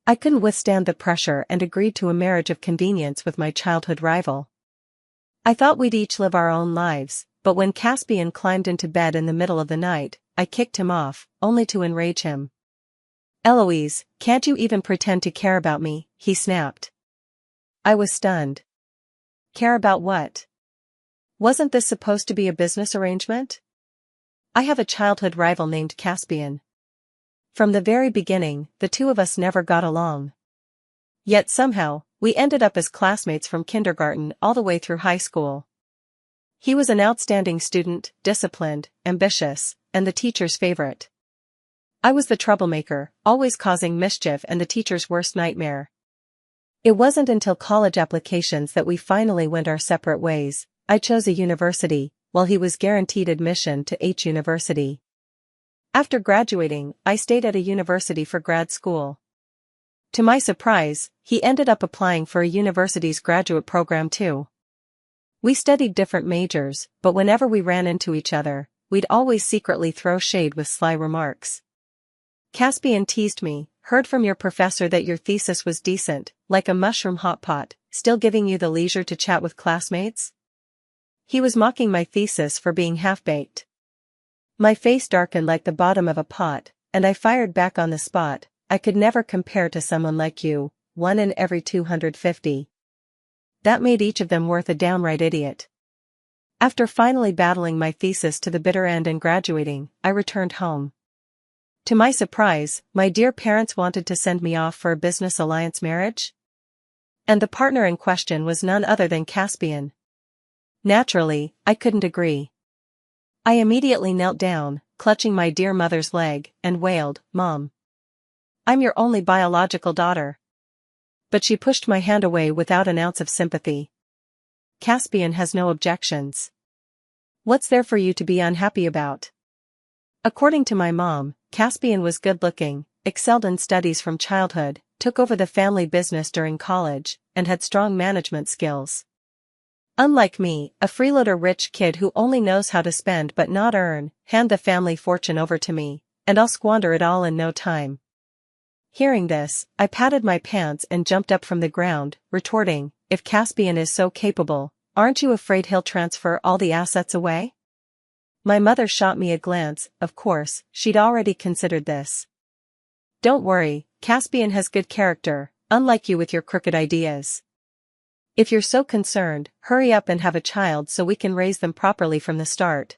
I couldn't withstand the pressure and agreed to a marriage of convenience with my childhood rival. I thought we'd each live our own lives, but when Caspian climbed into bed in the middle of the night, I kicked him off, only to enrage him. "Eloise, can't you even pretend to care about me?" he snapped. I was stunned. Care about what? Wasn't this supposed to be a business arrangement? I have a childhood rival named Caspian. From the very beginning, the two of us never got along. Yet somehow, we ended up as classmates from kindergarten all the way through high school. He was an outstanding student, disciplined, ambitious, and the teacher's favorite. I was the troublemaker, always causing mischief and the teacher's worst nightmare. It wasn't until college applications that we finally went our separate ways. I chose a university, while he was guaranteed admission to H University. After graduating, I stayed at a university for grad school. To my surprise, he ended up applying for a university's graduate program too. We studied different majors, but whenever we ran into each other, we'd always secretly throw shade with sly remarks. Caspian teased me, "Heard from your professor that your thesis was decent, like a mushroom hot pot, still giving you the leisure to chat with classmates?" He was mocking my thesis for being half-baked. My face darkened like the bottom of a pot, and I fired back on the spot, "I could never compare to someone like you, 1 in every 250. That made each of them worth a downright idiot. After finally battling my thesis to the bitter end and graduating, I returned home. To my surprise, my dear parents wanted to send me off for a business alliance marriage? And the partner in question was none other than Caspian. Naturally, I couldn't agree. I immediately knelt down, clutching my dear mother's leg, and wailed, "Mom, I'm your only biological daughter." But she pushed my hand away without an ounce of sympathy. "Caspian has no objections. What's there for you to be unhappy about?" According to my mom, Caspian was good-looking, excelled in studies from childhood, took over the family business during college, and had strong management skills. Unlike me, a freeloader rich kid who only knows how to spend but not earn, hand the family fortune over to me, and I'll squander it all in no time. Hearing this, I patted my pants and jumped up from the ground, retorting, "If Caspian is so capable, aren't you afraid he'll transfer all the assets away?" My mother shot me a glance. Of course, she'd already considered this. "Don't worry, Caspian has good character, unlike you with your crooked ideas. If you're so concerned, hurry up and have a child so we can raise them properly from the start."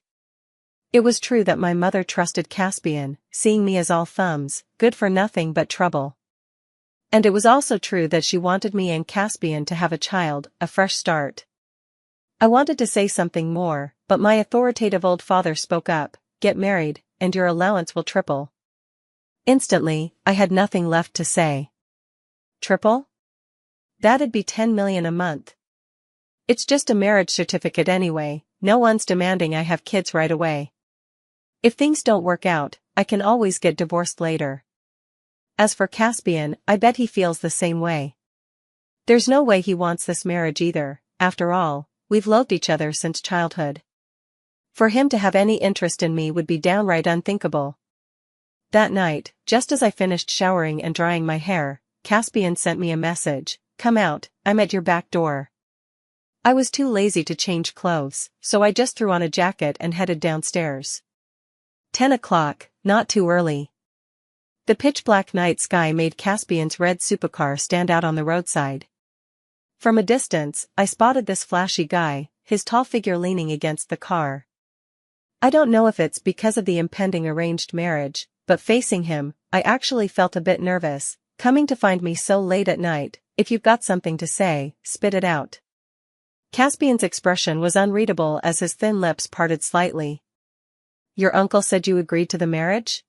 It was true that my mother trusted Caspian, seeing me as all thumbs, good for nothing but trouble. And it was also true that she wanted me and Caspian to have a child, a fresh start. I wanted to say something more, but my authoritative old father spoke up, "Get married, and your allowance will triple." Instantly, I had nothing left to say. Triple? That'd be 10 million a month. It's just a marriage certificate anyway, no one's demanding I have kids right away. If things don't work out, I can always get divorced later. As for Caspian, I bet he feels the same way. There's no way he wants this marriage either. After all, we've loathed each other since childhood. For him to have any interest in me would be downright unthinkable. That night, just as I finished showering and drying my hair, Caspian sent me a message, "Come out, I'm at your back door." I was too lazy to change clothes, so I just threw on a jacket and headed downstairs. 10 o'clock, not too early. The pitch-black night sky made Caspian's red supercar stand out on the roadside. From a distance, I spotted this flashy guy, his tall figure leaning against the car. I don't know if it's because of the impending arranged marriage, but facing him, I actually felt a bit nervous, coming to find me so late at night. "If you've got something to say, spit it out." Caspian's expression was unreadable as his thin lips parted slightly. "Your uncle said you agreed to the marriage?"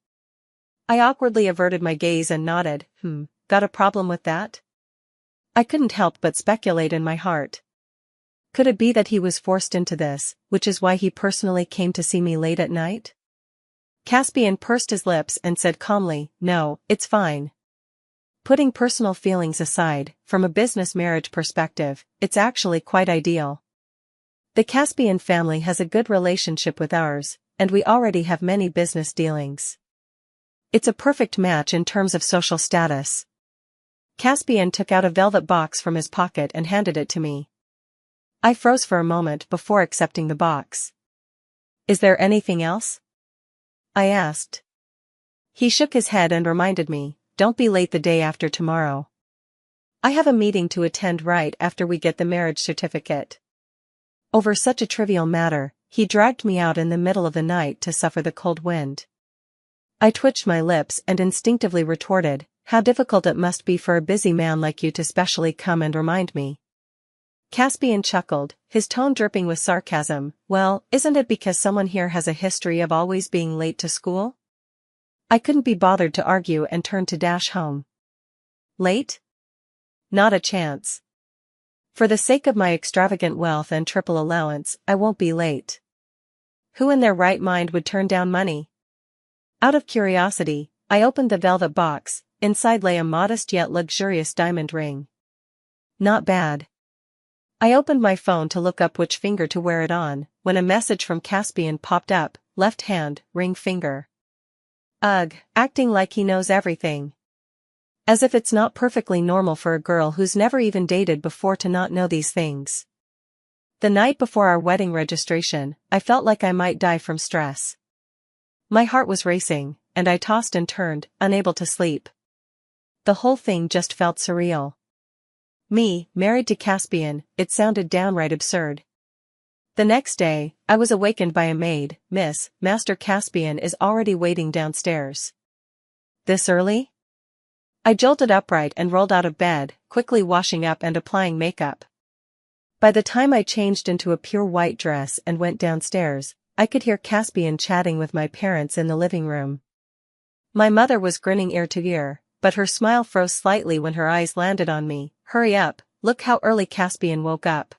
I awkwardly averted my gaze and nodded. Got a problem with that?" I couldn't help but speculate in my heart. Could it be that he was forced into this, which is why he personally came to see me late at night? Caspian pursed his lips and said calmly, "No, it's fine. Putting personal feelings aside, from a business marriage perspective, it's actually quite ideal. The Caspian family has a good relationship with ours, and we already have many business dealings. It's a perfect match in terms of social status." Caspian took out a velvet box from his pocket and handed it to me. I froze for a moment before accepting the box. "Is there anything else?" I asked. He shook his head and reminded me, "Don't be late the day after tomorrow. I have a meeting to attend right after we get the marriage certificate." Over such a trivial matter, he dragged me out in the middle of the night to suffer the cold wind. I twitched my lips and instinctively retorted, "How difficult it must be for a busy man like you to specially come and remind me." Caspian chuckled, his tone dripping with sarcasm. "Well, isn't it because someone here has a history of always being late to school?" I couldn't be bothered to argue and turned to dash home. Late? Not a chance. For the sake of my extravagant wealth and triple allowance, I won't be late. Who in their right mind would turn down money? Out of curiosity, I opened the velvet box. Inside lay a modest yet luxurious diamond ring. Not bad. I opened my phone to look up which finger to wear it on, when a message from Caspian popped up, "Left hand, ring finger." Ugh, acting like he knows everything. As if it's not perfectly normal for a girl who's never even dated before to not know these things. The night before our wedding registration, I felt like I might die from stress. My heart was racing, and I tossed and turned, unable to sleep. The whole thing just felt surreal. Me, married to Caspian, it sounded downright absurd. The next day, I was awakened by a maid. "Miss, Master Caspian is already waiting downstairs." This early? I jolted upright and rolled out of bed, quickly washing up and applying makeup. By the time I changed into a pure white dress and went downstairs, I could hear Caspian chatting with my parents in the living room. My mother was grinning ear to ear, but her smile froze slightly when her eyes landed on me. "Hurry up, look how early Caspian woke up."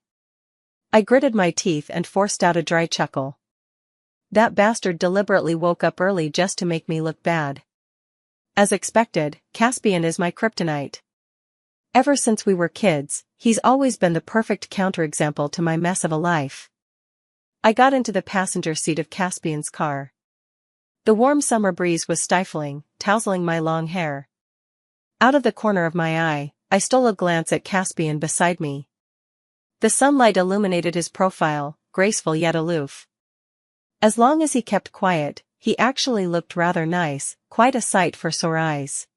I gritted my teeth and forced out a dry chuckle. That bastard deliberately woke up early just to make me look bad. As expected, Caspian is my kryptonite. Ever since we were kids, he's always been the perfect counterexample to my mess of a life. I got into the passenger seat of Caspian's car. The warm summer breeze was stifling, tousling my long hair. Out of the corner of my eye, I stole a glance at Caspian beside me. The sunlight illuminated his profile, graceful yet aloof. As long as he kept quiet, he actually looked rather nice, quite a sight for sore eyes.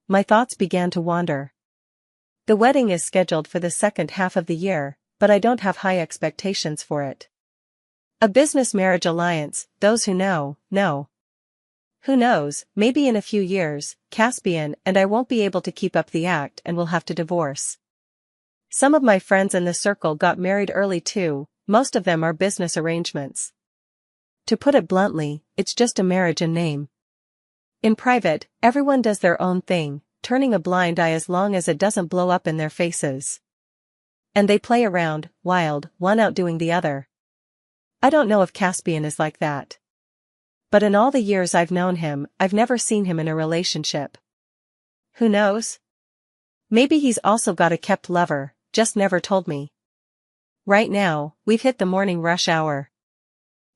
My thoughts began to wander. The wedding is scheduled for the second half of the year, but I don't have high expectations for it. A business marriage alliance, those who know, know. Who knows, maybe in a few years, Caspian and I won't be able to keep up the act and will have to divorce. Some of my friends in the circle got married early too, most of them are business arrangements. To put it bluntly, it's just a marriage in name. In private, everyone does their own thing, turning a blind eye as long as it doesn't blow up in their faces. And they play around, wild, one outdoing the other. I don't know if Caspian is like that. But in all the years I've known him, I've never seen him in a relationship. Who knows? Maybe he's also got a kept lover, just never told me. Right now, we've hit the morning rush hour.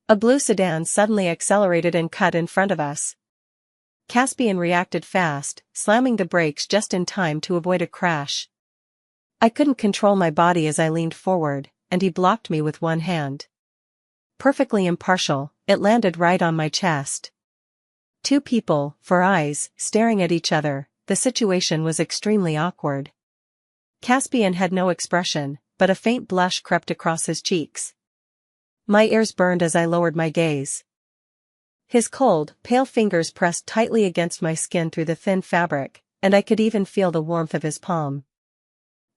A blue sedan suddenly accelerated and cut in front of us. Caspian reacted fast, slamming the brakes just in time to avoid a crash. I couldn't control my body as I leaned forward, and he blocked me with one hand. Perfectly impartial, it landed right on my chest. Two people, for eyes, staring at each other, the situation was extremely awkward. Caspian had no expression, but a faint blush crept across his cheeks. My ears burned as I lowered my gaze. His cold, pale fingers pressed tightly against my skin through the thin fabric, and I could even feel the warmth of his palm.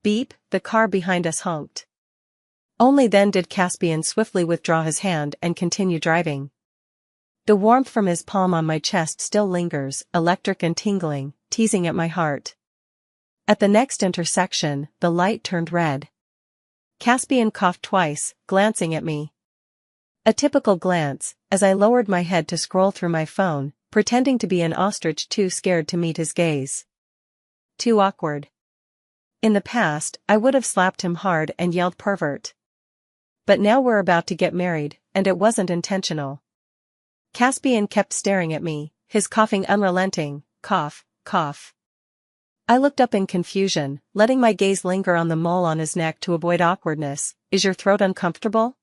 Beep, the car behind us honked. Only then did Caspian swiftly withdraw his hand and continue driving. The warmth from his palm on my chest still lingers, electric and tingling, teasing at my heart. At the next intersection, the light turned red. Caspian coughed twice, glancing at me. A typical glance, as I lowered my head to scroll through my phone, pretending to be an ostrich too scared to meet his gaze. Too awkward. In the past, I would have slapped him hard and yelled pervert. But now we're about to get married, and it wasn't intentional. Caspian kept staring at me, his coughing unrelenting, cough, cough. I looked up in confusion, letting my gaze linger on the mole on his neck to avoid awkwardness. Is your throat uncomfortable?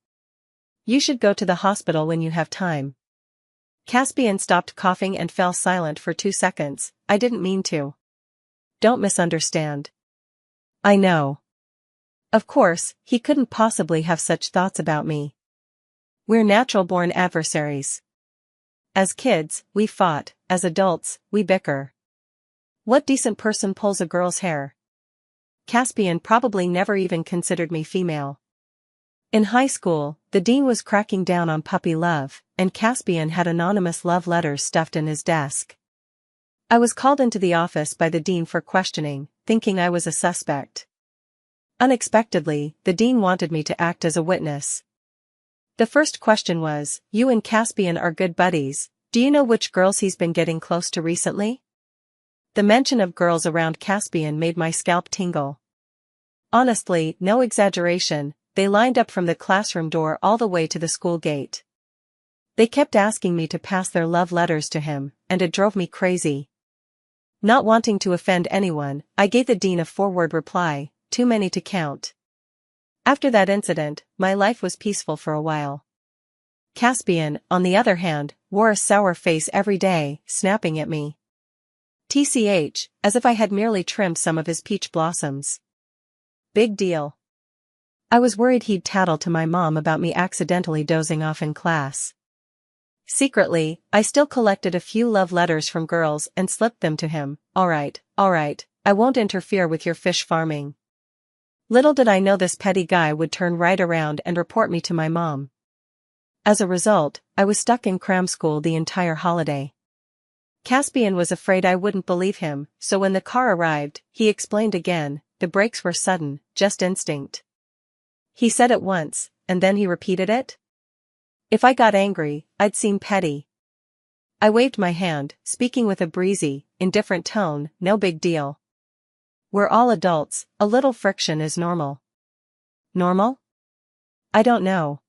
You should go to the hospital when you have time. Caspian stopped coughing and fell silent for 2 seconds. I didn't mean to. Don't misunderstand. I know. Of course, he couldn't possibly have such thoughts about me. We're natural-born adversaries. As kids, we fought. As adults, we bicker. What decent person pulls a girl's hair? Caspian probably never even considered me female. In high school, the dean was cracking down on puppy love, and Caspian had anonymous love letters stuffed in his desk. I was called into the office by the dean for questioning, thinking I was a suspect. Unexpectedly, the dean wanted me to act as a witness. The first question was, you and Caspian are good buddies, do you know which girls he's been getting close to recently? The mention of girls around Caspian made my scalp tingle. Honestly, no exaggeration, they lined up from the classroom door all the way to the school gate. They kept asking me to pass their love letters to him, and it drove me crazy. Not wanting to offend anyone, I gave the dean a forward reply, too many to count. After that incident, my life was peaceful for a while. Caspian, on the other hand, wore a sour face every day, snapping at me. TCH, as if I had merely trimmed some of his peach blossoms. Big deal. I was worried he'd tattle to my mom about me accidentally dozing off in class. Secretly, I still collected a few love letters from girls and slipped them to him. All right, I won't interfere with your fish farming. Little did I know this petty guy would turn right around and report me to my mom. As a result, I was stuck in cram school the entire holiday. Caspian was afraid I wouldn't believe him, so when the car arrived, he explained again, the brakes were sudden, just instinct. He said it once, and then he repeated it. If I got angry, I'd seem petty. I waved my hand, speaking with a breezy, indifferent tone, no big deal. We're all adults, a little friction is normal. Normal? I don't know.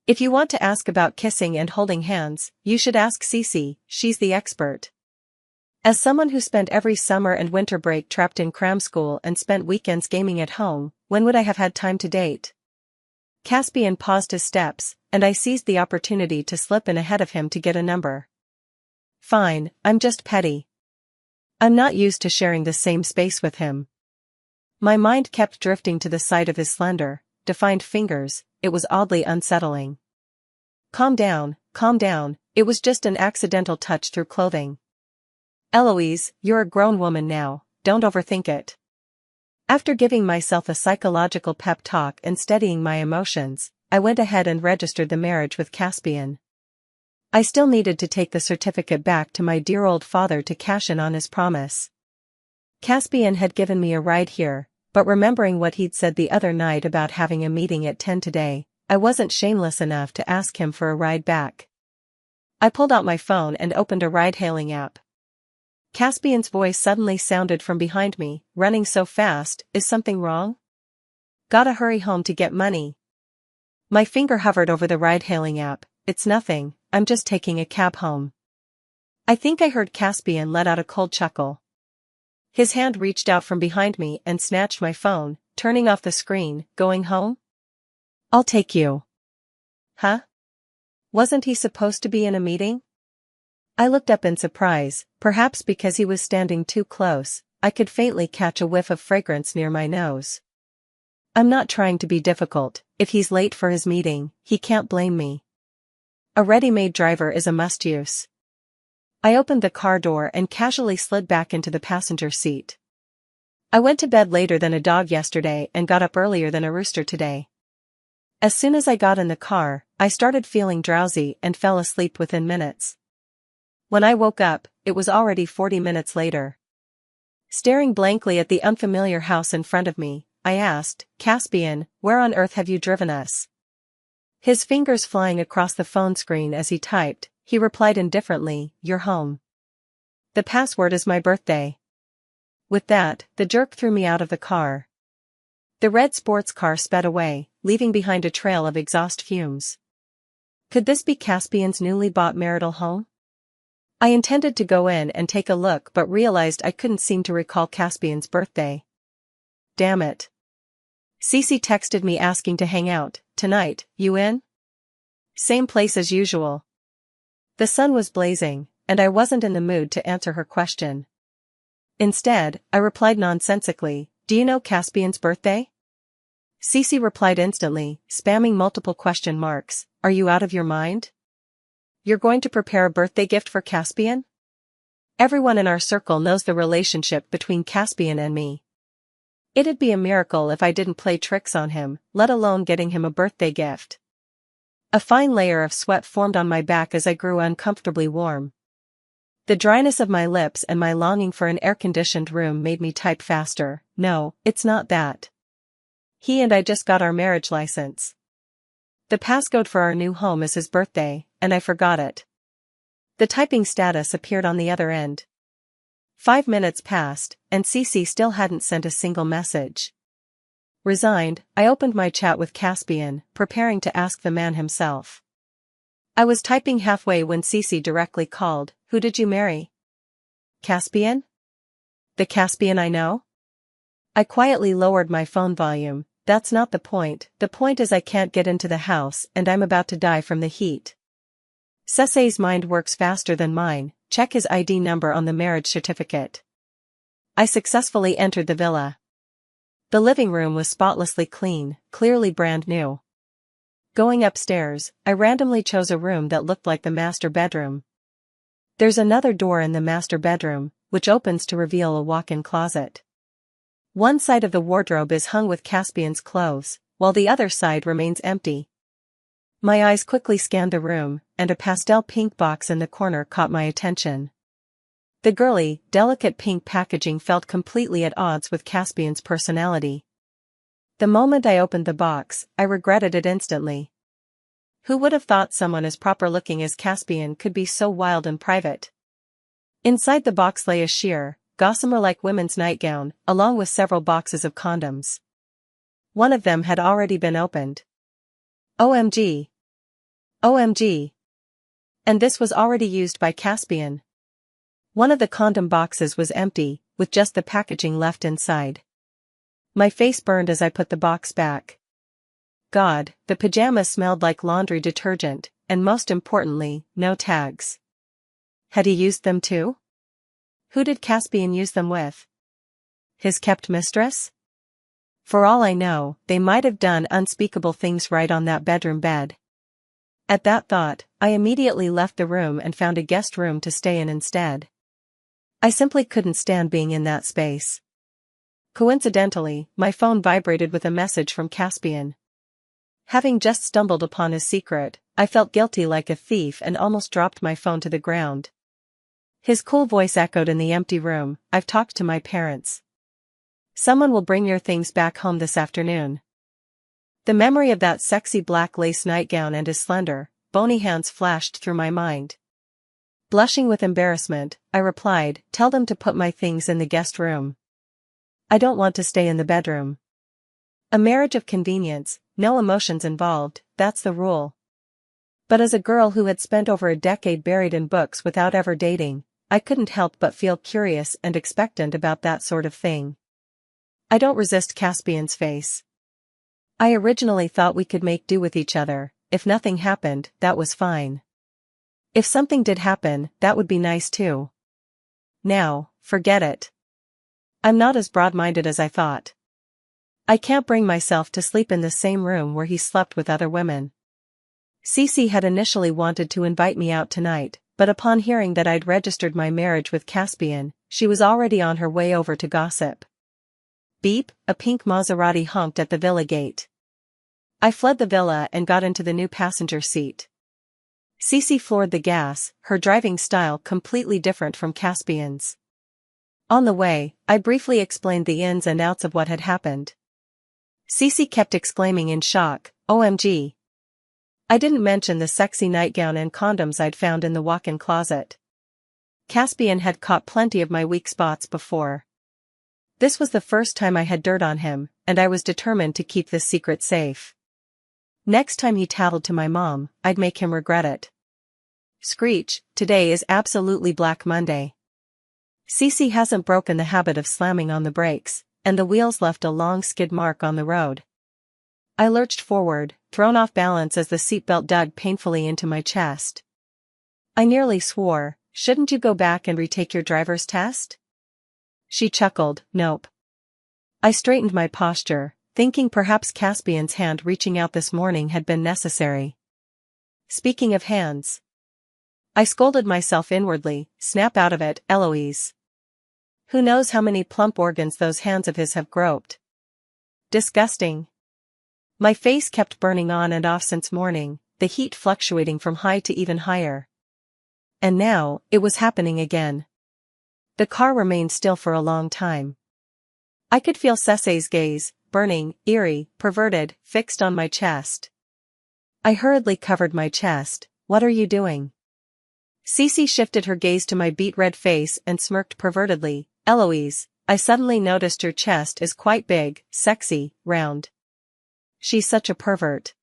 If you want to ask about kissing and holding hands, you should ask Cece, she's the expert. As someone who spent every summer and winter break trapped in cram school and spent weekends gaming at home, when would I have had time to date? Caspian paused his steps, and I seized the opportunity to slip in ahead of him to get a number. Fine, I'm just petty. I'm not used to sharing the same space with him. My mind kept drifting to the sight of his slender, defined fingers. It was oddly unsettling. Calm down, it was just an accidental touch through clothing. Eloise, you're a grown woman now, don't overthink it. After giving myself a psychological pep talk and steadying my emotions, I went ahead and registered the marriage with Caspian. I still needed to take the certificate back to my dear old father to cash in on his promise. Caspian had given me a ride here, but remembering what he'd said the other night about having a meeting at 10 today, I wasn't shameless enough to ask him for a ride back. I pulled out my phone and opened a ride-hailing app. Caspian's voice suddenly sounded from behind me, running so fast, is something wrong? Gotta hurry home to get money. My finger hovered over the ride-hailing app, it's nothing, I'm just taking a cab home. I think I heard Caspian let out a cold chuckle. His hand reached out from behind me and snatched my phone, turning off the screen. Going home? I'll take you. Huh? Wasn't he supposed to be in a meeting? I looked up in surprise, perhaps because he was standing too close. I could faintly catch a whiff of fragrance near my nose. I'm not trying to be difficult. If he's late for his meeting, he can't blame me. A ready-made driver is a must-use. I opened the car door and casually slid back into the passenger seat. I went to bed later than a dog yesterday and got up earlier than a rooster today. As soon as I got in the car, I started feeling drowsy and fell asleep within minutes. When I woke up, it was already 40 minutes later. Staring blankly at the unfamiliar house in front of me, I asked, Caspian, where on earth have you driven us? His fingers flying across the phone screen as he typed, he replied indifferently, you're home. The password is my birthday. With that, the jerk threw me out of the car. The red sports car sped away, leaving behind a trail of exhaust fumes. Could this be Caspian's newly bought marital home? I intended to go in and take a look but realized I couldn't seem to recall Caspian's birthday. Damn it. Cece texted me asking to hang out tonight, you in? Same place as usual. The sun was blazing, and I wasn't in the mood to answer her question. Instead, I replied nonsensically, do you know Caspian's birthday? Cece replied instantly, spamming multiple question marks, are you out of your mind? You're going to prepare a birthday gift for Caspian? Everyone in our circle knows the relationship between Caspian and me. It'd be a miracle if I didn't play tricks on him, let alone getting him a birthday gift. A fine layer of sweat formed on my back as I grew uncomfortably warm. The dryness of my lips and my longing for an air-conditioned room made me type faster. No, it's not that. He and I just got our marriage license. The passcode for our new home is his birthday, and I forgot it. The typing status appeared on the other end. 5 minutes passed, and Cece still hadn't sent a single message. Resigned, I opened my chat with Caspian, preparing to ask the man himself. I was typing halfway when Cece directly called, who did you marry? Caspian? The Caspian I know? I quietly lowered my phone volume. That's not the point is I can't get into the house and I'm about to die from the heat. Cece's mind works faster than mine, check his ID number on the marriage certificate. I successfully entered the villa. The living room was spotlessly clean, clearly brand new. Going upstairs, I randomly chose a room that looked like the master bedroom. There's another door in the master bedroom, which opens to reveal a walk-in closet. One side of the wardrobe is hung with Caspian's clothes, while the other side remains empty. My eyes quickly scanned the room, and a pastel pink box in the corner caught my attention. The girly, delicate pink packaging felt completely at odds with Caspian's personality. The moment I opened the box, I regretted it instantly. Who would have thought someone as proper-looking as Caspian could be so wild and private? Inside the box lay a sheer, gossamer-like women's nightgown, along with several boxes of condoms. One of them had already been opened. OMG. OMG. And this was already used by Caspian. One of the condom boxes was empty, with just the packaging left inside. My face burned as I put the box back. God, the pajamas smelled like laundry detergent, and most importantly, no tags. Had he used them too? Who did Caspian use them with? His kept mistress? For all I know, they might have done unspeakable things right on that bedroom bed. At that thought, I immediately left the room and found a guest room to stay in instead. I simply couldn't stand being in that space. Coincidentally, my phone vibrated with a message from Caspian. Having just stumbled upon his secret, I felt guilty like a thief and almost dropped my phone to the ground. His cool voice echoed in the empty room, I've talked to my parents. Someone will bring your things back home this afternoon. The memory of that sexy black lace nightgown and his slender, bony hands flashed through my mind. Blushing with embarrassment, I replied, tell them to put my things in the guest room. I don't want to stay in the bedroom. A marriage of convenience, no emotions involved, that's the rule. But as a girl who had spent over a decade buried in books without ever dating, I couldn't help but feel curious and expectant about that sort of thing. I don't resist Caspian's face. I originally thought we could make do with each other. If nothing happened, that was fine. If something did happen, that would be nice too. Now, forget it. I'm not as broad-minded as I thought. I can't bring myself to sleep in the same room where he slept with other women. Cece had initially wanted to invite me out tonight, but upon hearing that I'd registered my marriage with Caspian, she was already on her way over to gossip. Beep, a pink Maserati honked at the villa gate. I fled the villa and got into the new passenger seat. Cece floored the gas, her driving style completely different from Caspian's. On the way, I briefly explained the ins and outs of what had happened. Cece kept exclaiming in shock, OMG. I didn't mention the sexy nightgown and condoms I'd found in the walk-in closet. Caspian had caught plenty of my weak spots before. This was the first time I had dirt on him, and I was determined to keep this secret safe. Next time he tattled to my mom, I'd make him regret it. Screech, today is absolutely Black Monday. Cece hasn't broken the habit of slamming on the brakes, and the wheels left a long skid mark on the road. I lurched forward, thrown off balance as the seatbelt dug painfully into my chest. I nearly swore, "Shouldn't you go back and retake your driver's test?" She chuckled, "Nope." I straightened my posture, thinking perhaps Caspian's hand reaching out this morning had been necessary. Speaking of hands, I scolded myself inwardly, "Snap out of it, Eloise. Who knows how many plump organs those hands of his have groped." Disgusting. My face kept burning on and off since morning, the heat fluctuating from high to even higher. And now, it was happening again. The car remained still for a long time. I could feel Cece's gaze, burning, eerie, perverted, fixed on my chest. I hurriedly covered my chest. "What are you doing?" Cece shifted her gaze to my beet-red face and smirked pervertedly. "Eloise, I suddenly noticed your chest is quite big, sexy, round." She's such a pervert.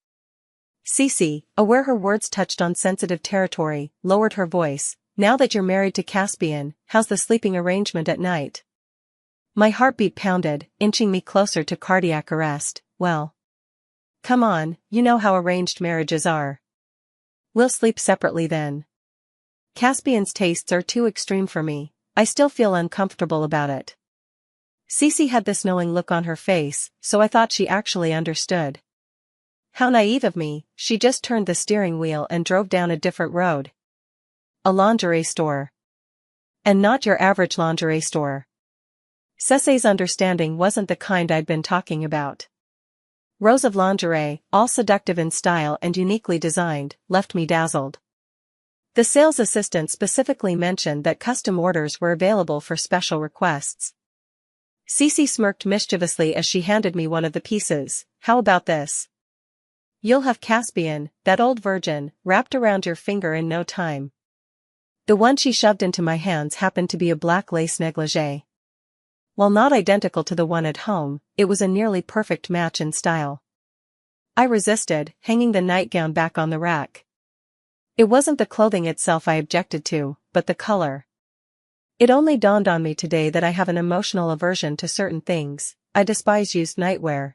Cece, aware her words touched on sensitive territory, lowered her voice. "Now that you're married to Caspian, how's the sleeping arrangement at night?" My heartbeat pounded, inching me closer to cardiac arrest. "Well, come on, you know how arranged marriages are. We'll sleep separately then." Caspian's tastes are too extreme for me. I still feel uncomfortable about it. Cece had this knowing look on her face, so I thought she actually understood. How naive of me, she just turned the steering wheel and drove down a different road. A lingerie store. And not your average lingerie store. Cece's understanding wasn't the kind I'd been talking about. Rows of lingerie, all seductive in style and uniquely designed, left me dazzled. The sales assistant specifically mentioned that custom orders were available for special requests. Cece smirked mischievously as she handed me one of the pieces. "How about this? You'll have Caspian, that old virgin, wrapped around your finger in no time." The one she shoved into my hands happened to be a black lace negligee. While not identical to the one at home, it was a nearly perfect match in style. I resisted, hanging the nightgown back on the rack. It wasn't the clothing itself I objected to, but the color. It only dawned on me today that I have an emotional aversion to certain things. I despise used nightwear.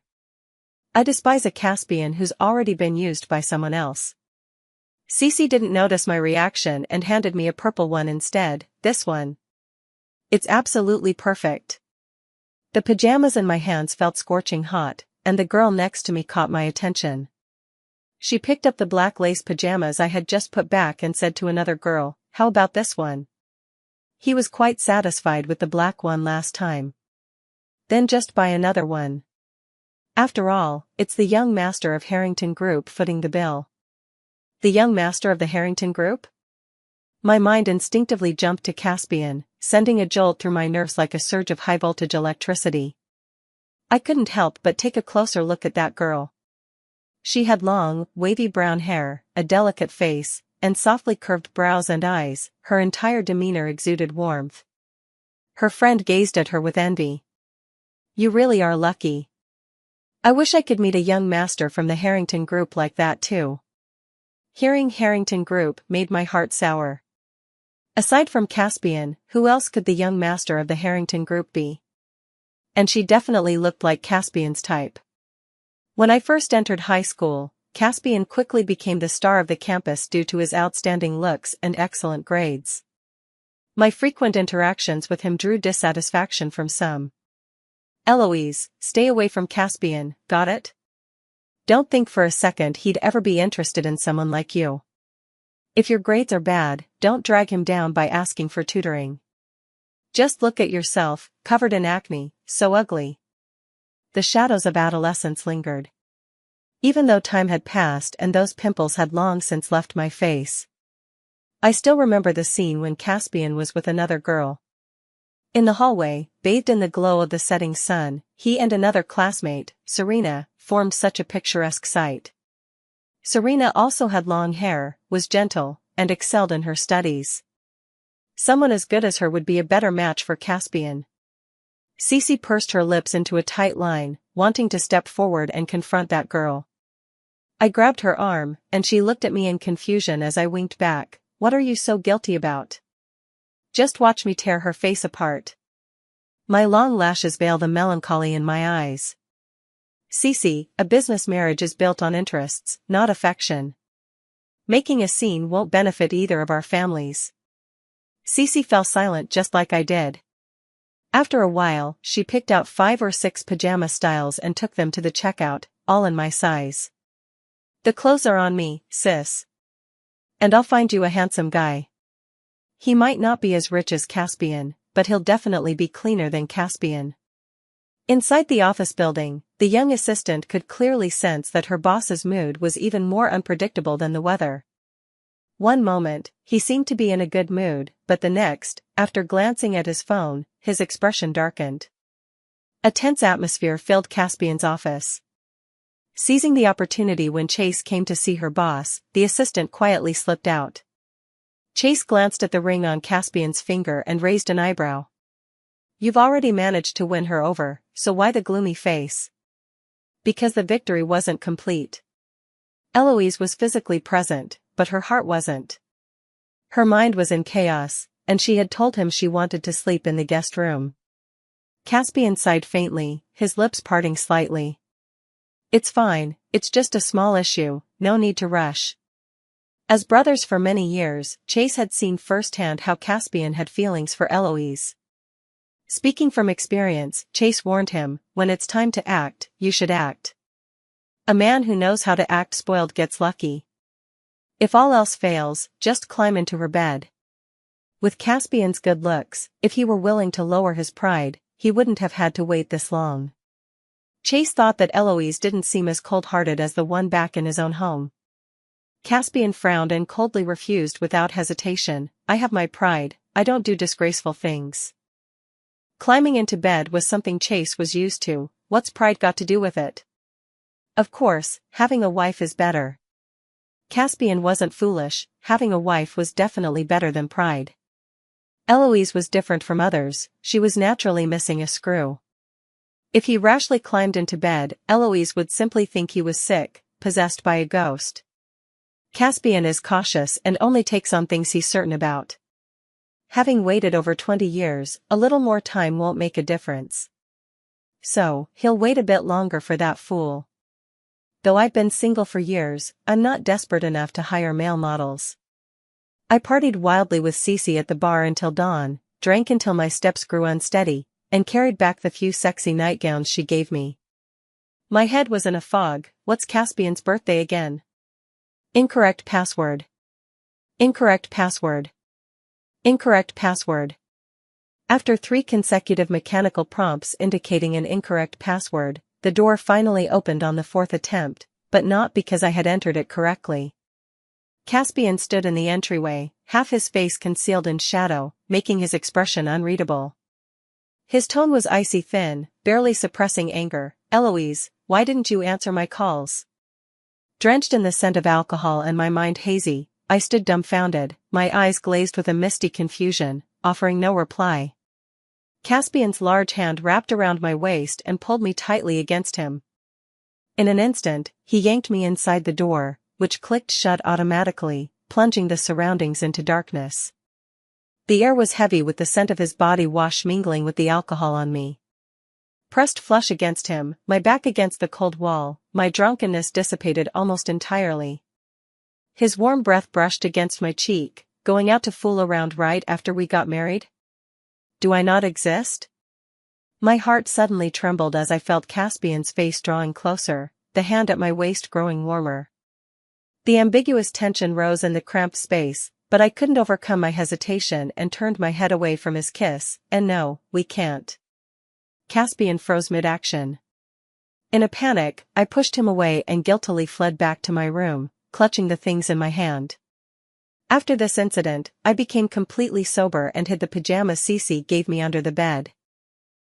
I despise a Caspian who's already been used by someone else. Cece didn't notice my reaction and handed me a purple one instead. "This one. It's absolutely perfect." The pajamas in my hands felt scorching hot, and the girl next to me caught my attention. She picked up the black lace pajamas I had just put back and said to another girl, "How about this one?" He was quite satisfied with the black one last time. Then just buy another one. After all, it's the young master of Harrington Group footing the bill. The young master of the Harrington Group? My mind instinctively jumped to Caspian, sending a jolt through my nerves like a surge of high-voltage electricity. I couldn't help but take a closer look at that girl. She had long, wavy brown hair, a delicate face, and softly curved brows and eyes. Her entire demeanor exuded warmth. Her friend gazed at her with envy. "You really are lucky. I wish I could meet a young master from the Harrington Group like that too." Hearing Harrington Group made my heart sour. Aside from Caspian, who else could the young master of the Harrington Group be? And she definitely looked like Caspian's type. When I first entered high school, Caspian quickly became the star of the campus due to his outstanding looks and excellent grades. My frequent interactions with him drew dissatisfaction from some. "Eloise, stay away from Caspian, got it? Don't think for a second he'd ever be interested in someone like you. If your grades are bad, don't drag him down by asking for tutoring. Just look at yourself, covered in acne, so ugly." The shadows of adolescence lingered. Even though time had passed and those pimples had long since left my face. I still remember the scene when Caspian was with another girl. In the hallway, bathed in the glow of the setting sun, he and another classmate, Serena, formed such a picturesque sight. Serena also had long hair, was gentle, and excelled in her studies. Someone as good as her would be a better match for Caspian. Cece pursed her lips into a tight line, wanting to step forward and confront that girl. I grabbed her arm, and she looked at me in confusion as I winked back. what are you so guilty about? Just watch me tear her face apart. My long lashes veil the melancholy in my eyes. Cece, a business marriage is built on interests, not affection. Making a scene won't benefit either of our families. Cece fell silent just like I did. After a while, she picked out 5 or 6 pajama styles and took them to the checkout, all in my size. The clothes are on me, sis. And I'll find you a handsome guy. He might not be as rich as Caspian, but he'll definitely be cleaner than Caspian. Inside the office building, the young assistant could clearly sense that her boss's mood was even more unpredictable than the weather. One moment, he seemed to be in a good mood, but the next, after glancing at his phone, his expression darkened. A tense atmosphere filled Caspian's office. Seizing the opportunity when Chase came to see her boss, the assistant quietly slipped out. Chase glanced at the ring on Caspian's finger and raised an eyebrow. You've already managed to win her over, so why the gloomy face? Because the victory wasn't complete. Eloise was physically present, but her heart wasn't. Her mind was in chaos, and she had told him she wanted to sleep in the guest room. Caspian sighed faintly, his lips parting slightly. It's fine, it's just a small issue, no need to rush. As brothers for many years, Chase had seen firsthand how Caspian had feelings for Eloise. Speaking from experience, Chase warned him, when it's time to act, you should act. A man who knows how to act spoiled gets lucky. If all else fails, just climb into her bed. With Caspian's good looks, if he were willing to lower his pride, he wouldn't have had to wait this long. Chase thought that Eloise didn't seem as cold-hearted as the one back in his own home. Caspian frowned and coldly refused without hesitation, I have my pride, I don't do disgraceful things. Climbing into bed was something Chase was used to, what's pride got to do with it? Of course, having a wife is better. Caspian wasn't foolish, having a wife was definitely better than pride. Eloise was different from others, she was naturally missing a screw. If he rashly climbed into bed, Eloise would simply think he was sick, possessed by a ghost. Caspian is cautious and only takes on things he's certain about. Having waited over 20 years, a little more time won't make a difference. So, he'll wait a bit longer for that fool. Though I've been single for years, I'm not desperate enough to hire male models. I partied wildly with Cece at the bar until dawn, drank until my steps grew unsteady, and carried back the few sexy nightgowns she gave me. My head was in a fog. What's Caspian's birthday again? Incorrect password. Incorrect password. Incorrect password. After 3 consecutive mechanical prompts indicating an incorrect password, the door finally opened on the 4th attempt, but not because I had entered it correctly. Caspian stood in the entryway, half his face concealed in shadow, making his expression unreadable. His tone was icy thin, barely suppressing anger. Eloise, why didn't you answer my calls? Drenched in the scent of alcohol and my mind hazy, I stood dumbfounded, my eyes glazed with a misty confusion, offering no reply. Caspian's large hand wrapped around my waist and pulled me tightly against him. In an instant, he yanked me inside the door, which clicked shut automatically, plunging the surroundings into darkness. The air was heavy with the scent of his body wash mingling with the alcohol on me. Pressed flush against him, my back against the cold wall, my drunkenness dissipated almost entirely. His warm breath brushed against my cheek, going out to fool around right after we got married? Do I not exist? My heart suddenly trembled as I felt Caspian's face drawing closer, the hand at my waist growing warmer. The ambiguous tension rose in the cramped space, but I couldn't overcome my hesitation and turned my head away from his kiss, and no, we can't. Caspian froze mid-action. In a panic, I pushed him away and guiltily fled back to my room, clutching the things in my hand. After this incident, I became completely sober and hid the pajamas Cece gave me under the bed.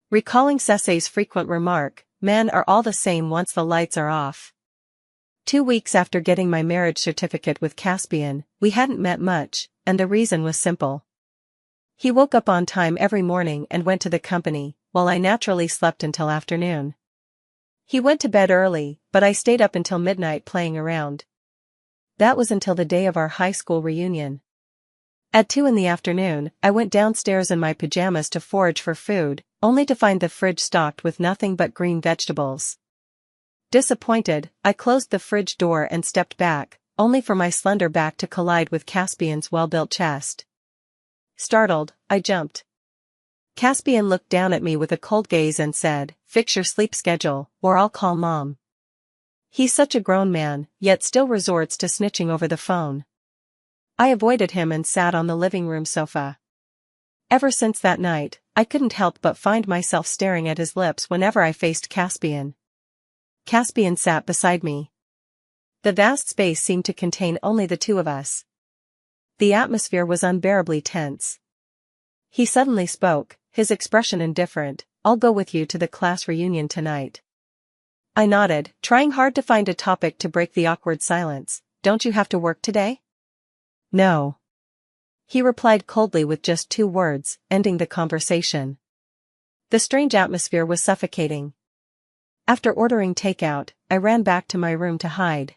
Recalling Cece's frequent remark, men are all the same once the lights are off. 2 weeks after getting my marriage certificate with Caspian, we hadn't met much, and the reason was simple. He woke up on time every morning and went to the company, while I naturally slept until afternoon. He went to bed early, but I stayed up until midnight playing around. That was until the day of our high school reunion. At 2 in the afternoon, I went downstairs in my pajamas to forage for food, only to find the fridge stocked with nothing but green vegetables. Disappointed, I closed the fridge door and stepped back, only for my slender back to collide with Caspian's well-built chest. Startled, I jumped. Caspian looked down at me with a cold gaze and said, "Fix your sleep schedule, or I'll call Mom." He's such a grown man, yet still resorts to snitching over the phone. I avoided him and sat on the living room sofa. Ever since that night, I couldn't help but find myself staring at his lips whenever I faced Caspian. Caspian sat beside me. The vast space seemed to contain only the two of us. The atmosphere was unbearably tense. He suddenly spoke, his expression indifferent. "I'll go with you to the class reunion tonight." I nodded, trying hard to find a topic to break the awkward silence. "Don't you have to work today?" "No." He replied coldly with just 2 words, ending the conversation. The strange atmosphere was suffocating. After ordering takeout, I ran back to my room to hide.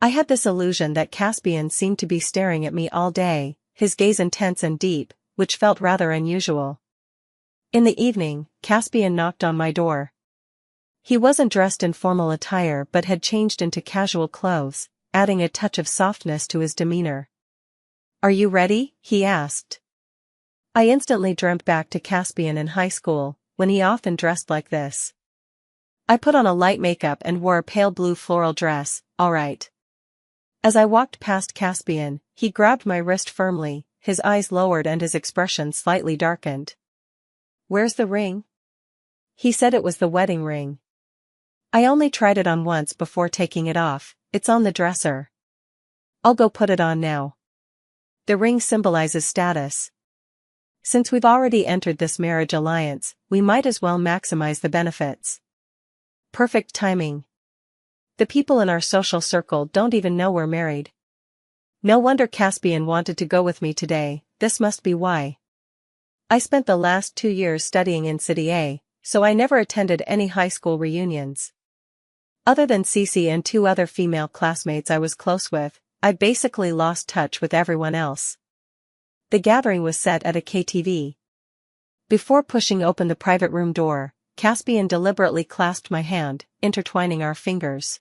I had this illusion that Caspian seemed to be staring at me all day, his gaze intense and deep, which felt rather unusual. In the evening, Caspian knocked on my door. He wasn't dressed in formal attire but had changed into casual clothes, adding a touch of softness to his demeanor. "Are you ready?" he asked. I instantly dreamt back to Caspian in high school, when he often dressed like this. I put on a light makeup and wore a pale blue floral dress. "All right." As I walked past Caspian, he grabbed my wrist firmly, his eyes lowered and his expression slightly darkened. "Where's the ring?" He said it was the wedding ring. "I only tried it on once before taking it off. It's on the dresser." "I'll go put it on now." The ring symbolizes status. Since we've already entered this marriage alliance, we might as well maximize the benefits. Perfect timing. The people in our social circle don't even know we're married. No wonder Caspian wanted to go with me today. This must be why. I spent the last 2 years studying in City A, so I never attended any high school reunions. Other than Cece and 2 other female classmates I was close with, I basically lost touch with everyone else. The gathering was set at a KTV. Before pushing open the private room door, Caspian deliberately clasped my hand, intertwining our fingers.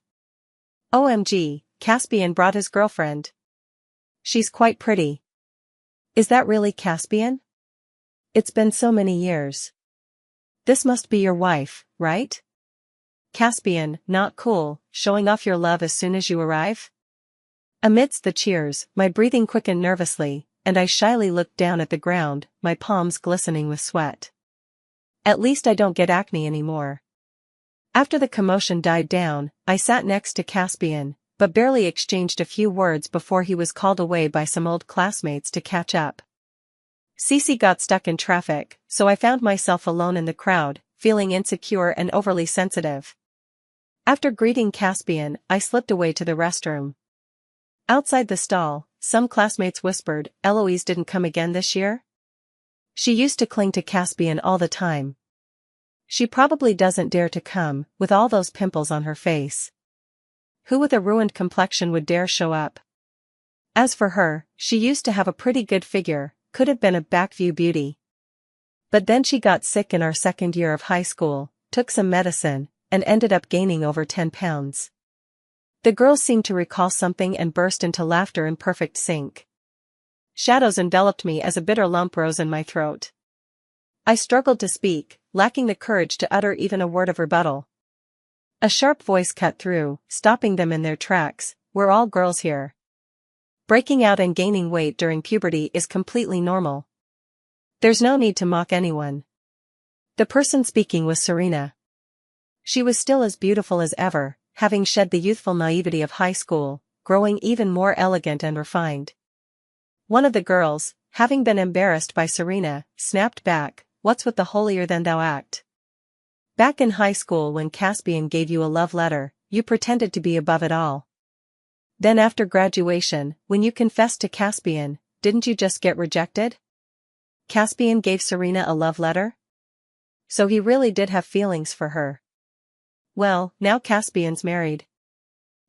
OMG, Caspian brought his girlfriend. She's quite pretty. Is that really Caspian? It's been so many years. This must be your wife, right? Caspian, not cool, showing off your love as soon as you arrive? Amidst the cheers, my breathing quickened nervously, and I shyly looked down at the ground, my palms glistening with sweat. At least I don't get acne anymore. After the commotion died down, I sat next to Caspian, but barely exchanged a few words before he was called away by some old classmates to catch up. Cece got stuck in traffic, so I found myself alone in the crowd, feeling insecure and overly sensitive. After greeting Caspian, I slipped away to the restroom. Outside the stall, some classmates whispered, "Eloise didn't come again this year?" She used to cling to Caspian all the time. She probably doesn't dare to come, with all those pimples on her face. Who with a ruined complexion would dare show up? As for her, she used to have a pretty good figure, could have been a backview beauty. But then she got sick in our 2nd year of high school, took some medicine, and ended up gaining over 10 pounds. The girls seemed to recall something and burst into laughter in perfect sync. Shadows enveloped me as a bitter lump rose in my throat. I struggled to speak, lacking the courage to utter even a word of rebuttal. A sharp voice cut through, stopping them in their tracks. "We're all girls here. Breaking out and gaining weight during puberty is completely normal. There's no need to mock anyone." The person speaking was Serena. She was still as beautiful as ever, having shed the youthful naivety of high school, growing even more elegant and refined. One of the girls, having been embarrassed by Serena, snapped back, "What's with the holier-than-thou act? Back in high school when Caspian gave you a love letter, you pretended to be above it all. Then after graduation, when you confessed to Caspian, didn't you just get rejected?" Caspian gave Serena a love letter? So he really did have feelings for her. Well, now Caspian's married.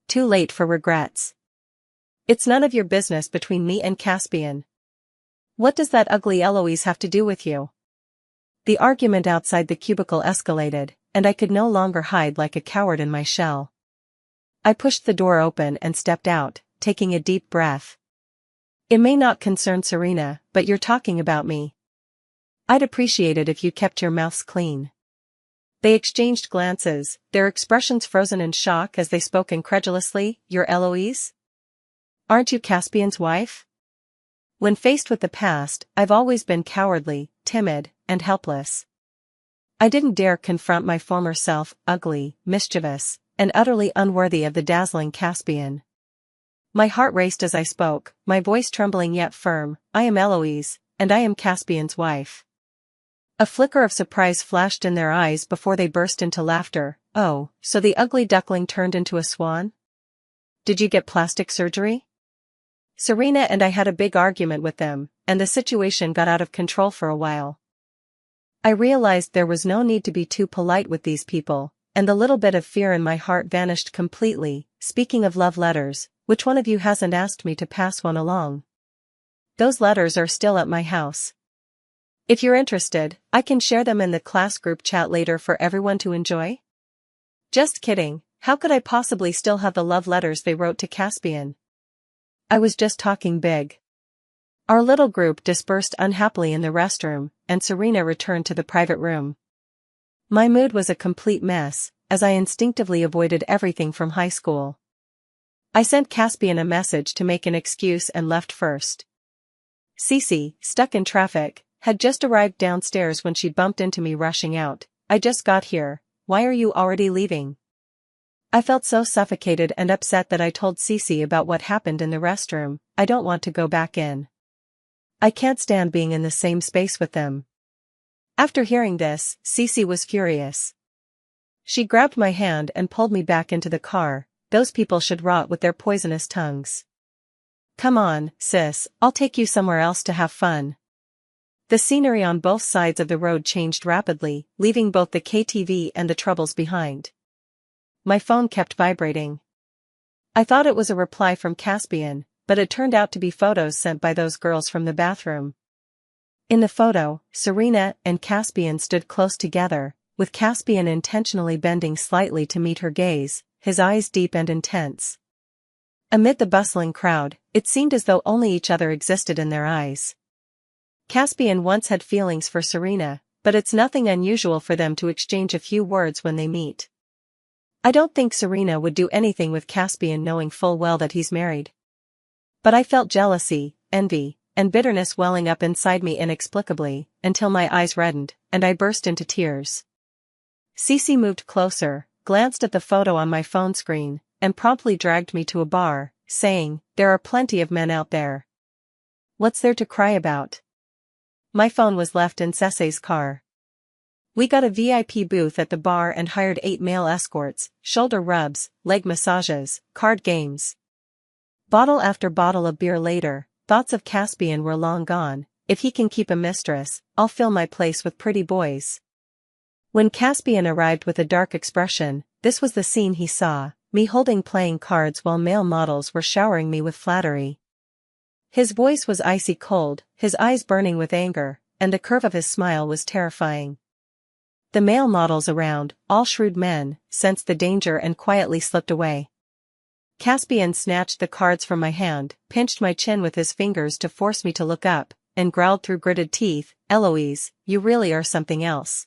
Too late for regrets. It's none of your business between me and Caspian. What does that ugly Eloise have to do with you? The argument outside the cubicle escalated, and I could no longer hide like a coward in my shell. I pushed the door open and stepped out, taking a deep breath. It may not concern Serena, but you're talking about me. I'd appreciate it if you kept your mouths clean. They exchanged glances, their expressions frozen in shock as they spoke incredulously. You're Eloise? Aren't you Caspian's wife? When faced with the past, I've always been cowardly, timid, and helpless. I didn't dare confront my former self, ugly, mischievous, and utterly unworthy of the dazzling Caspian. My heart raced as I spoke, my voice trembling yet firm. I am Eloise, and I am Caspian's wife. A flicker of surprise flashed in their eyes before they burst into laughter. Oh, so the ugly duckling turned into a swan? Did you get plastic surgery? Serena and I had a big argument with them, and the situation got out of control for a while. I realized there was no need to be too polite with these people, and the little bit of fear in my heart vanished completely. Speaking of love letters, which one of you hasn't asked me to pass one along? Those letters are still at my house. If you're interested, I can share them in the class group chat later for everyone to enjoy. Just kidding, how could I possibly still have the love letters they wrote to Caspian? I was just talking big. Our little group dispersed unhappily in the restroom, and Serena returned to the private room. My mood was a complete mess, as I instinctively avoided everything from high school. I sent Caspian a message to make an excuse and left first. Cece, stuck in traffic, had just arrived downstairs when she bumped into me rushing out. I just got here, why are you already leaving? I felt so suffocated and upset that I told Cece about what happened in the restroom. I don't want to go back in. I can't stand being in the same space with them. After hearing this, Cece was furious. She grabbed my hand and pulled me back into the car. Those people should rot with their poisonous tongues. Come on, sis, I'll take you somewhere else to have fun. The scenery on both sides of the road changed rapidly, leaving both the KTV and the troubles behind. My phone kept vibrating. I thought it was a reply from Caspian, but it turned out to be photos sent by those girls from the bathroom. In the photo, Serena and Caspian stood close together, with Caspian intentionally bending slightly to meet her gaze, his eyes deep and intense. Amid the bustling crowd, it seemed as though only each other existed in their eyes. Caspian once had feelings for Serena, but it's nothing unusual for them to exchange a few words when they meet. I don't think Serena would do anything with Caspian knowing full well that he's married. But I felt jealousy, envy, and bitterness welling up inside me inexplicably, until my eyes reddened, and I burst into tears. Cece moved closer, glanced at the photo on my phone screen, and promptly dragged me to a bar, saying, "There are plenty of men out there. What's there to cry about?" My phone was left in Cece's car. We got a VIP booth at the bar and hired 8 male escorts, shoulder rubs, leg massages, card games. Bottle after bottle of beer later, thoughts of Caspian were long gone. If he can keep a mistress, I'll fill my place with pretty boys. When Caspian arrived with a dark expression, this was the scene he saw, me holding playing cards while male models were showering me with flattery. His voice was icy cold, his eyes burning with anger, and the curve of his smile was terrifying. The male models around, all shrewd men, sensed the danger and quietly slipped away. Caspian snatched the cards from my hand, pinched my chin with his fingers to force me to look up, and growled through gritted teeth, "Eloise, you really are something else."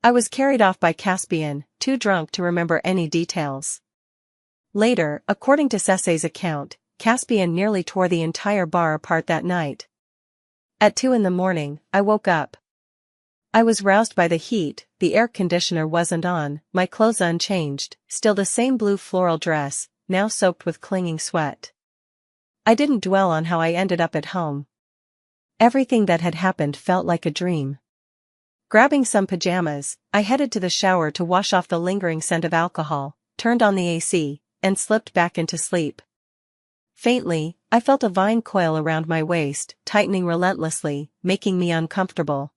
I was carried off by Caspian, too drunk to remember any details. Later, according to Cece's account, Caspian nearly tore the entire bar apart that night. At 2 in the morning, I woke up. I was roused by the heat, the air conditioner wasn't on, my clothes unchanged, still the same blue floral dress, now soaked with clinging sweat. I didn't dwell on how I ended up at home. Everything that had happened felt like a dream. Grabbing some pajamas, I headed to the shower to wash off the lingering scent of alcohol, turned on the AC, and slipped back into sleep. Faintly, I felt a vine coil around my waist, tightening relentlessly, making me uncomfortable.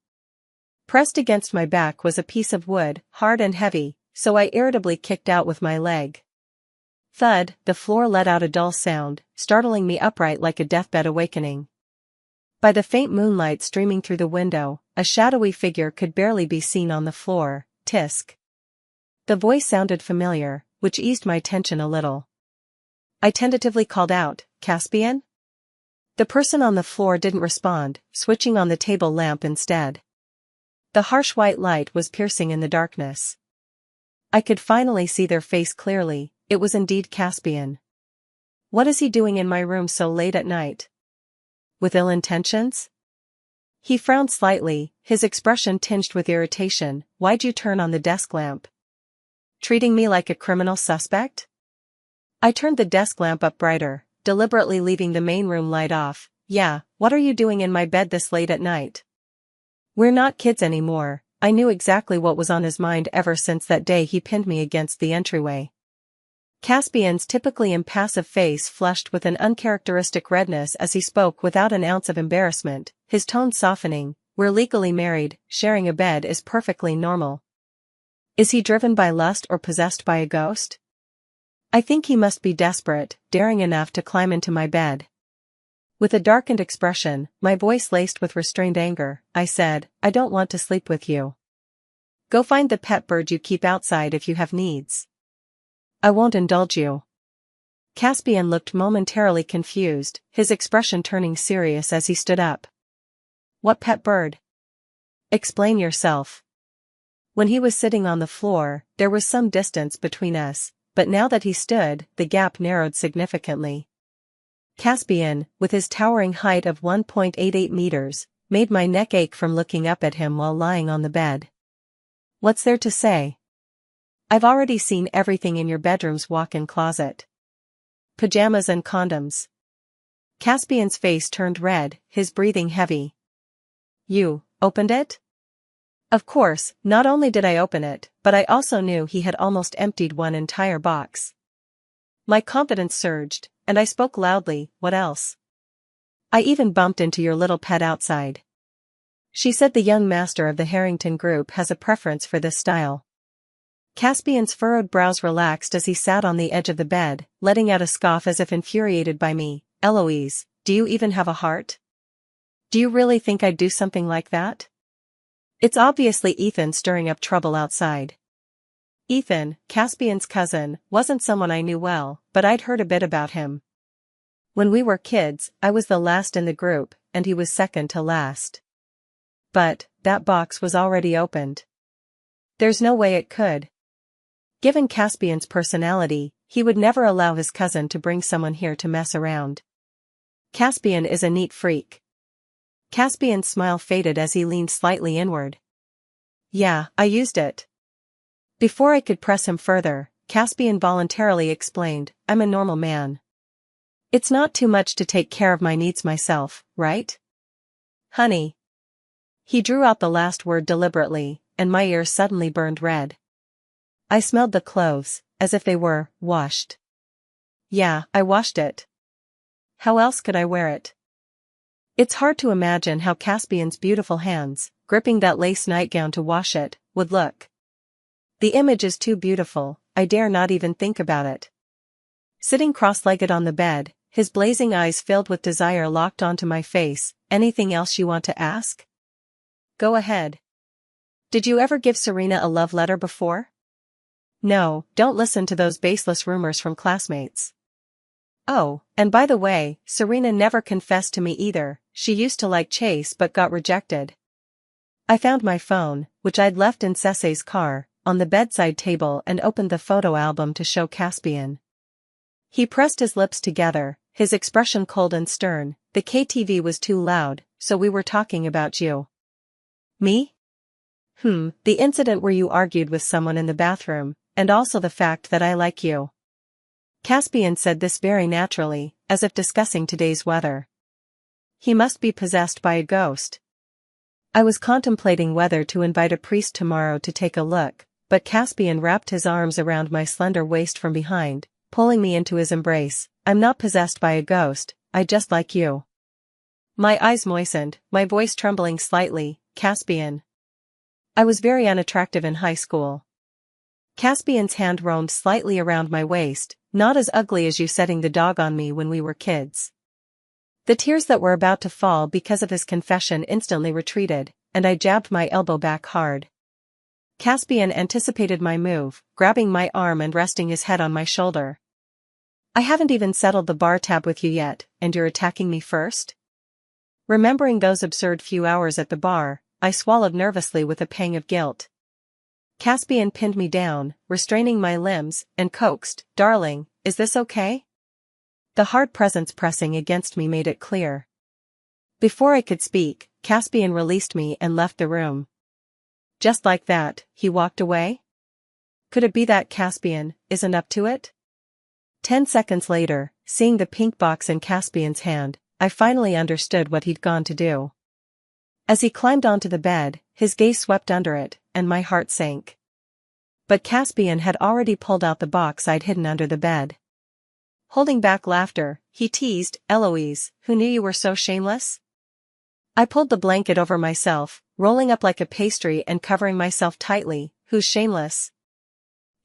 Pressed against my back was a piece of wood, hard and heavy, so I irritably kicked out with my leg. Thud, the floor let out a dull sound, startling me upright like a deathbed awakening. By the faint moonlight streaming through the window, a shadowy figure could barely be seen on the floor. Tisk. The voice sounded familiar, which eased my tension a little. I tentatively called out, "Caspian?" The person on the floor didn't respond, switching on the table lamp instead. The harsh white light was piercing in the darkness. I could finally see their face clearly. It was indeed Caspian. What is he doing in my room so late at night? With ill intentions? He frowned slightly, his expression tinged with irritation. Why'd you turn on the desk lamp? Treating me like a criminal suspect? I turned the desk lamp up brighter, deliberately leaving the main room light off. Yeah, what are you doing in my bed this late at night? We're not kids anymore. I knew exactly what was on his mind ever since that day he pinned me against the entryway. Caspian's typically impassive face flushed with an uncharacteristic redness as he spoke without an ounce of embarrassment, his tone softening. We're legally married, sharing a bed is perfectly normal. Is he driven by lust or possessed by a ghost? I think he must be desperate, daring enough to climb into my bed. With a darkened expression, my voice laced with restrained anger, I said, I don't want to sleep with you. Go find the pet bird you keep outside if you have needs. I won't indulge you. Caspian looked momentarily confused, his expression turning serious as he stood up. What pet bird? Explain yourself. When he was sitting on the floor, there was some distance between us, but now that he stood, the gap narrowed significantly. Caspian, with his towering height of 1.88 meters, made my neck ache from looking up at him while lying on the bed. What's there to say? I've already seen everything in your bedroom's walk-in closet. Pajamas and condoms. Caspian's face turned red, his breathing heavy. You opened it? Of course, not only did I open it, but I also knew he had almost emptied one entire box. My confidence surged, and I spoke loudly. What else? I even bumped into your little pet outside. She said the young master of the Harrington group has a preference for this style. Caspian's furrowed brows relaxed as he sat on the edge of the bed, letting out a scoff as if infuriated by me. Eloise, do you even have a heart? Do you really think I'd do something like that? It's obviously Ethan stirring up trouble outside. Ethan, Caspian's cousin, wasn't someone I knew well, but I'd heard a bit about him. When we were kids, I was the last in the group, and he was second to last. But, that box was already opened. There's no way it could. Given Caspian's personality, he would never allow his cousin to bring someone here to mess around. Caspian is a neat freak. Caspian's smile faded as he leaned slightly inward. Yeah, I used it. Before I could press him further, Caspian voluntarily explained, I'm a normal man. It's not too much to take care of my needs myself, right? Honey. He drew out the last word deliberately, and my ears suddenly burned red. I smelled the clothes, as if they were washed. Yeah, I washed it. How else could I wear it? It's hard to imagine how Caspian's beautiful hands, gripping that lace nightgown to wash it, would look. The image is too beautiful, I dare not even think about it. Sitting cross-legged on the bed, his blazing eyes filled with desire locked onto my face. Anything else you want to ask? Go ahead. Did you ever give Serena a love letter before? No, don't listen to those baseless rumors from classmates. Oh, and by the way, Serena never confessed to me either. She used to like Chase but got rejected. I found my phone, which I'd left in Cecil's car, on the bedside table and opened the photo album to show Caspian. He pressed his lips together, his expression cold and stern. The KTV was too loud, so we were talking about you. Me? The incident where you argued with someone in the bathroom, and also the fact that I like you. Caspian said this very naturally, as if discussing today's weather. He must be possessed by a ghost. I was contemplating whether to invite a priest tomorrow to take a look, but Caspian wrapped his arms around my slender waist from behind, pulling me into his embrace. I'm not possessed by a ghost, I just like you. My eyes moistened, my voice trembling slightly. Caspian. I was very unattractive in high school. Caspian's hand roamed slightly around my waist, not as ugly as you setting the dog on me when we were kids. The tears that were about to fall because of his confession instantly retreated, and I jabbed my elbow back hard. Caspian anticipated my move, grabbing my arm and resting his head on my shoulder. I haven't even settled the bar tab with you yet, and you're attacking me first? Remembering those absurd few hours at the bar, I swallowed nervously with a pang of guilt. Caspian pinned me down, restraining my limbs, and coaxed, "Darling, is this okay?" The hard presence pressing against me made it clear. Before I could speak, Caspian released me and left the room. Just like that, he walked away? Could it be that Caspian isn't up to it? 10 seconds later, seeing the pink box in Caspian's hand, I finally understood what he'd gone to do. As he climbed onto the bed, his gaze swept under it, and my heart sank. But Caspian had already pulled out the box I'd hidden under the bed. Holding back laughter, he teased, "Eloise, who knew you were so shameless?" I pulled the blanket over myself, rolling up like a pastry and covering myself tightly. "Who's shameless?"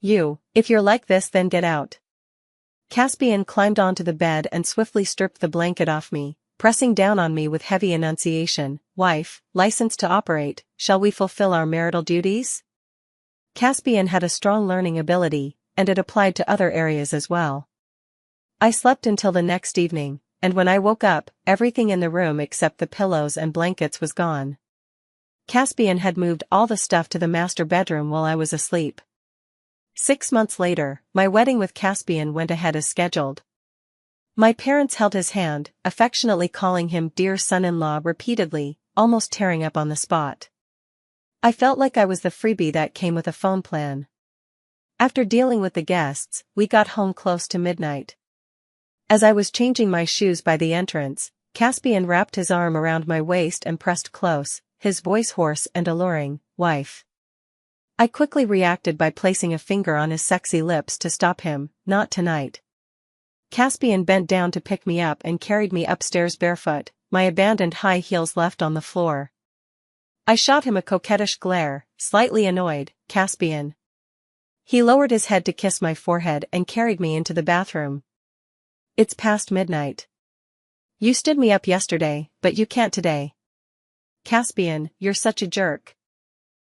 "You. If you're like this, then get out." Caspian climbed onto the bed and swiftly stripped the blanket off me, pressing down on me with heavy enunciation. "Wife, licensed to operate, shall we fulfill our marital duties?" Caspian had a strong learning ability, and it applied to other areas as well. I slept until the next evening, and when I woke up, everything in the room except the pillows and blankets was gone. Caspian had moved all the stuff to the master bedroom while I was asleep. 6 months later, my wedding with Caspian went ahead as scheduled. My parents held his hand, affectionately calling him "dear son-in-law" repeatedly, almost tearing up on the spot. I felt like I was the freebie that came with a phone plan. After dealing with the guests, we got home close to midnight. As I was changing my shoes by the entrance, Caspian wrapped his arm around my waist and pressed close, his voice hoarse and alluring. "Wife." I quickly reacted by placing a finger on his sexy lips to stop him. "Not tonight." Caspian bent down to pick me up and carried me upstairs barefoot, my abandoned high heels left on the floor. I shot him a coquettish glare, slightly annoyed. "Caspian." He lowered his head to kiss my forehead and carried me into the bathroom. "It's past midnight. You stood me up yesterday, but you can't today." "Caspian, you're such a jerk."